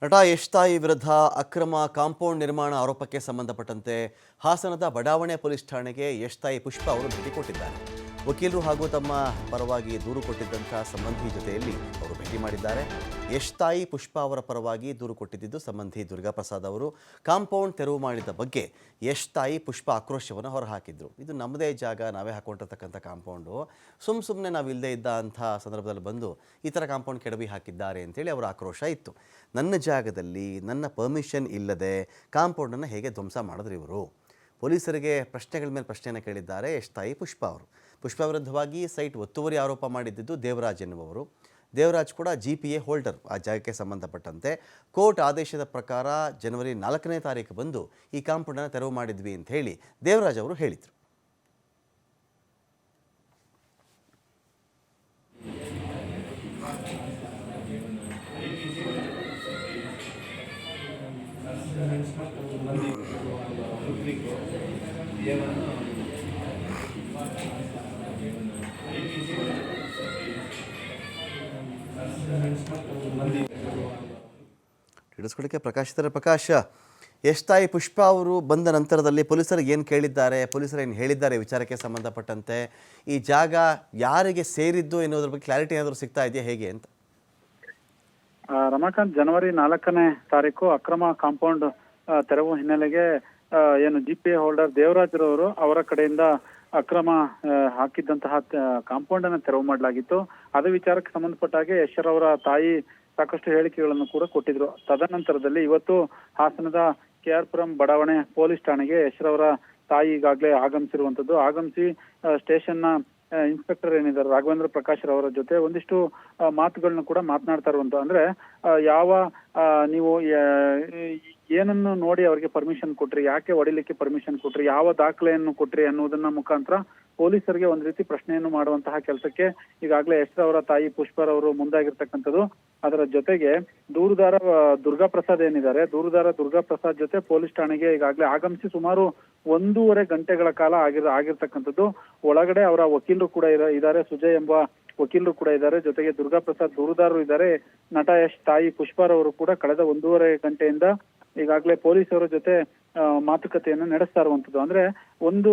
ನಟ ಯಶ್ ತಾಯಿ ವಿರುದ್ಧ ಅಕ್ರಮ ಕಾಂಪೌಂಡ್ ನಿರ್ಮಾಣ ಆರೋಪಕ್ಕೆ ಸಂಬಂಧಪಟ್ಟಂತೆ ಹಾಸನದ ಬಡಾವಣೆ ಪೊಲೀಸ್ ಠಾಣೆಗೆ ಯಶ್ ತಾಯಿ ಪುಷ್ಪ ಅವರು ಭೇಟಿ ಕೊಟ್ಟಿದ್ದಾರೆ. ವಕೀಲರು ಹಾಗೂ ತಮ್ಮ ಪರವಾಗಿ ದೂರು ಕೊಟ್ಟಿದ್ದಂಥ ಸಂಬಂಧಿ ಜೊತೆಯಲ್ಲಿ ಅವರು ಭೇಟಿ ಮಾಡಿದ್ದಾರೆ. ಯಶ್ ತಾಯಿ ಪುಷ್ಪ ಅವರ ಪರವಾಗಿ ದೂರು ಕೊಟ್ಟಿದ್ದು ಸಂಬಂಧಿ ದುರ್ಗಾಪ್ರಸಾದ್ ಅವರು ಕಾಂಪೌಂಡ್ ತೆರವು ಮಾಡಿದ ಬಗ್ಗೆ ಯಶ್ ತಾಯಿ ಪುಷ್ಪ ಆಕ್ರೋಶವನ್ನು ಹೊರಹಾಕಿದ್ರು. ಇದು ನಮ್ಮದೇ ಜಾಗ, ನಾವೇ ಹಾಕೊಂಡಿರ್ತಕ್ಕಂಥ ಕಾಂಪೌಂಡು, ಸುಮ್ಮನೆ ನಾವು ಇಲ್ಲದೆ ಇದ್ದ ಅಂಥ ಸಂದರ್ಭದಲ್ಲಿ ಬಂದು ಈ ಥರ ಕಾಂಪೌಂಡ್ ಕೆಡವಿ ಹಾಕಿದ್ದಾರೆ ಅಂತೇಳಿ ಅವರ ಆಕ್ರೋಶ ಇತ್ತು. ನನ್ನ ಜಾಗದಲ್ಲಿ ನನ್ನ ಪರ್ಮಿಷನ್ ಇಲ್ಲದೆ ಕಾಂಪೌಂಡನ್ನು ಹೇಗೆ ಧ್ವಂಸ ಮಾಡಿದ್ರು ಇವರು? ಪೊಲೀಸರಿಗೆ ಪ್ರಶ್ನೆಗಳ ಮೇಲೆ ಪ್ರಶ್ನೆಯನ್ನು ಕೇಳಿದ್ದಾರೆ ಯಶ್ ತಾಯಿ ಪುಷ್ಪ ಅವರು. ಪುಷ್ಪ ವಿರುದ್ಧವಾಗಿ ಸೈಟ್ ಒತ್ತುವರಿ ಆರೋಪ ಮಾಡಿದ್ದು ದೇವರಾಜ್ ಎನ್ನುವವರು. ದೇವರಾಜ್ ಕೂಡ GPA ಹೋಲ್ಡರ್. ಆ ಜಾಗಕ್ಕೆ ಸಂಬಂಧಪಟ್ಟಂತೆ ಕೋರ್ಟ್ ಆದೇಶದ ಪ್ರಕಾರ ಜನವರಿ 4ನೇ ತಾರೀಕು ಬಂದು ಈ ಕಾಂಪೌಂಡನ್ನು ತೆರವು ಮಾಡಿದ್ವಿ ಅಂತ ಹೇಳಿ ದೇವರಾಜ್ ಅವರು ಹೇಳಿದರು. ತಿಳಿಸ್ಕೊಡಕ್ಕೆ ಪ್ರಕಾಶ್, ಯಶ್ ತಾಯಿ ಪುಷ್ಪ ಅವರು ಬಂದ ನಂತರದಲ್ಲಿ ಪೊಲೀಸರಿಗೆ ಏನು ಕೇಳಿದ್ದಾರೆ, ಪೊಲೀಸರು ಏನು ಹೇಳಿದ್ದಾರೆ ವಿಚಾರಕ್ಕೆ ಸಂಬಂಧಪಟ್ಟಂತೆ, ಈ ಜಾಗ ಯಾರಿಗೆ ಸೇರಿದ್ದು ಎನ್ನುವುದ್ರ ಬಗ್ಗೆ ಕ್ಲಾರಿಟಿ ಏನಾದರೂ ಸಿಗ್ತಾ ಇದೆಯಾ ಹೇಗೆ ಅಂತ? ರಮಾಕಾಂತ್, ಜನವರಿ 4ನೇ ತಾರೀಕು ಅಕ್ರಮ ಕಾಂಪೌಂಡ್ ತೆರವು ಹಿನ್ನೆಲೆಗೆ ಏನು GPA ಹೋಲ್ಡರ್ ದೇವರಾಜ್ ರವರು ಅವರ ಕಡೆಯಿಂದ ಅಕ್ರಮ ಹಾಕಿದ್ದಂತಹ ಕಾಂಪೌಂಡ್ ಅನ್ನು ತೆರವು ಮಾಡಲಾಗಿತ್ತು. ಅದೇ ವಿಚಾರಕ್ಕೆ ಸಂಬಂಧಪಟ್ಟ ಹಾಗೆ ಯಶ್ ಅವರ ತಾಯಿ ಸಾಕಷ್ಟು ಹೇಳಿಕೆಗಳನ್ನು ಕೂಡ ಕೊಟ್ಟಿದ್ರು. ತದನಂತರದಲ್ಲಿ ಇವತ್ತು ಹಾಸನದ KR ಪುರಂ ಬಡಾವಣೆ ಪೊಲೀಸ್ ಠಾಣೆಗೆ ಯಶ್ ಅವರ ತಾಯಿ ಈಗಾಗಲೇ ಆಗಮಿಸಿರುವಂತದ್ದು. ಆಗಮಿಸಿ ಸ್ಟೇಷನ್ನ ಇನ್ಸ್ಪೆಕ್ಟರ್ ಏನಿದ್ದಾರೆ ರಾಘವೇಂದ್ರ ಪ್ರಕಾಶ್ ರವರ ಜೊತೆ ಒಂದಿಷ್ಟು ಮಾತುಗಳನ್ನ ಕೂಡ ಮಾತನಾಡ್ತಾ ಇರುವಂತ. ಅಂದ್ರೆ ಯಾವ ನೀವು ಏನನ್ನು ನೋಡಿ ಅವರಿಗೆ ಪರ್ಮಿಷನ್ ಕೊಟ್ರಿ, ಯಾಕೆ ಹೊಡಿಲಿಕ್ಕೆ ಪರ್ಮಿಷನ್ ಕೊಟ್ರಿ, ಯಾವ ದಾಖಲೆಯನ್ನು ಕೊಟ್ರಿ ಅನ್ನೋದನ್ನ ಮುಖಾಂತರ ಪೊಲೀಸರಿಗೆ ಒಂದ್ ರೀತಿ ಪ್ರಶ್ನೆಯನ್ನು ಮಾಡುವಂತಹ ಕೆಲಸಕ್ಕೆ ಈಗಾಗಲೇ ಯಶ್ ಅವರ ತಾಯಿ ಪುಷ್ಪರವರು ಮುಂದಾಗಿರ್ತಕ್ಕಂಥದ್ದು. ಅದರ ಜೊತೆಗೆ ದೂರುದಾರ ದುರ್ಗಾಪ್ರಸಾದ್ ಏನಿದ್ದಾರೆ, ದುರ್ಗಾಪ್ರಸಾದ್ ಜೊತೆ ಪೊಲೀಸ್ ಠಾಣೆಗೆ ಈಗಾಗಲೇ ಆಗಮಿಸಿ ಸುಮಾರು 1.5 ಗಂಟೆಗಳ ಕಾಲ ಆಗಿರ್ತಕ್ಕಂಥದ್ದು. ಒಳಗಡೆ ಅವರ ವಕೀಲರು ಕೂಡ ಇದ್ದಾರೆ, ಸುಜಯ್ ಎಂಬ ವಕೀಲರು ಕೂಡ ಇದ್ದಾರೆ, ಜೊತೆಗೆ ದುರ್ಗಾಪ್ರಸಾದ್ ದೂರುದಾರರು ಇದ್ದಾರೆ. ನಟ ಯಶ್ ತಾಯಿ ಪುಷ್ಪರವರು ಕೂಡ ಕಳೆದ 1.5 ಗಂಟೆಯಿಂದ ಈಗಾಗಲೇ ಪೊಲೀಸರ ಜೊತೆ ಮಾತುಕತೆಯನ್ನು ನಡೆಸ್ತಾ ಇರುವಂತದ್ದು. ಅಂದ್ರೆ ಒಂದು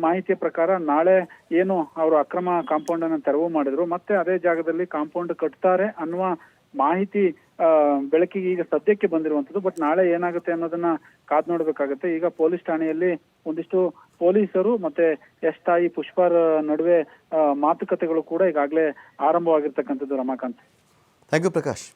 ಮಾಹಿತಿಯ ಪ್ರಕಾರ ನಾಳೆ ಏನು ಅವರು ಅಕ್ರಮ ಕಾಂಪೌಂಡ್ ಅನ್ನು ತೆರವು ಮಾಡಿದ್ರು, ಮತ್ತೆ ಅದೇ ಜಾಗದಲ್ಲಿ ಕಾಂಪೌಂಡ್ ಕಟ್ತಾರೆ ಅನ್ನುವ ಮಾಹಿತಿ ಬೆಳಕಿಗೆ ಈಗ ಸದ್ಯಕ್ಕೆ ಬಂದಿರುವಂತದ್ದು. ಬಟ್ ನಾಳೆ ಏನಾಗುತ್ತೆ ಅನ್ನೋದನ್ನ ಕಾದ್ ನೋಡ್ಬೇಕಾಗತ್ತೆ. ಈಗ ಪೊಲೀಸ್ ಠಾಣೆಯಲ್ಲಿ ಒಂದಿಷ್ಟು ಪೊಲೀಸರು ಮತ್ತೆ ಯಶ್ ತಾಯಿ ಪುಷ್ಪರ ನಡುವೆ ಮಾತುಕತೆಗಳು ಕೂಡ ಈಗಾಗಲೇ ಆರಂಭವಾಗಿರ್ತಕ್ಕಂಥದ್ದು. Ramakant, thank you Prakash.